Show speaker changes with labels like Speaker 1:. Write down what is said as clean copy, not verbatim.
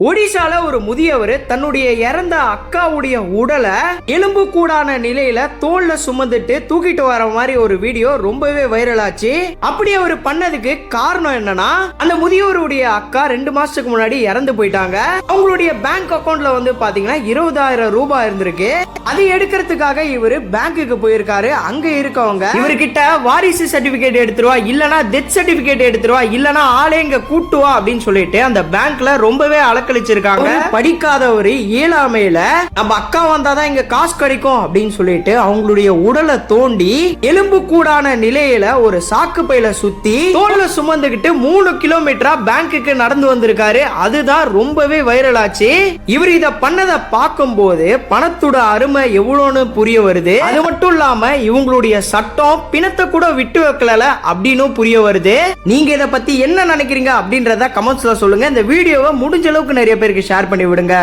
Speaker 1: ஒடிசால ஒரு முதியவர் தன்னுடைய இறந்த அக்காவுடைய உடலை எலும்பு கூடான நிலையில தோல்ல சுமந்துட்டு தூக்கிட்டு வர மாதிரி ஒரு வீடியோ ரொம்பவே வைரல் ஆச்சு. அப்படி அவர் பண்ணதுக்கு காரணம் என்னன்னா, அந்த முதியவருடைய அக்கா 2 மாசத்துக்கு முன்னாடி இறந்து போயிட்டாங்க. அவங்களுடைய பேங்க் அக்கவுண்ட்ல வந்து பாத்தீங்கன்னா 20,000 ரூபாய் இருந்திருக்கு. அதை எடுக்கிறதுக்காக இவரு பேங்க்குக்கு போயிருக்காரு. அங்க இருக்கவங்க இவர்கிட்ட வாரிசு சர்டிபிகேட் எடுத்துருவா, இல்லனா டெத் சர்டிபிகேட் எடுத்துருவா, இல்லனா ஆளே இங்க கூட்டுவா அப்படின்னு சொல்லிட்டு அந்த பேங்க்ல ரொம்பவே அலக்கழிச்சிருக்காங்க. படிக்காதவரு இயலாமையில நம்ம அக்கா வந்தாதான் இங்க காசு கிடைக்கும் அப்படின்னு சொல்லிட்டு அவங்களுடைய உடலை தோண்டி எலும்பு கூடான நிலையில ஒரு சாக்கு பையில சுத்தி தோல்ல சுமந்துகிட்டு 3 கிலோமீட்டரா பேங்க்குக்கு நடந்து வந்திருக்காரு. அதுதான் ரொம்பவே வைரல் ஆச்சு. இவர் இத பண்ணதை பார்க்கும் போது பணத்தோட அருமை எவ்வளவுன்னு புரிய வருது. அது மட்டும் இல்லாம இவங்களுடைய சட்டம் பிணத்தை கூட விட்டு வைக்கல அப்படின்னு புரிய வருது. நீங்க இத பத்தி என்ன நினைக்கிறீங்க அப்படின்றத கமெண்ட்ஸ்ல சொல்லுங்க. இந்த வீடியோவை முடிஞ்ச அளவுக்கு நிறைய பேருக்கு ஷேர் பண்ணி விடுங்க.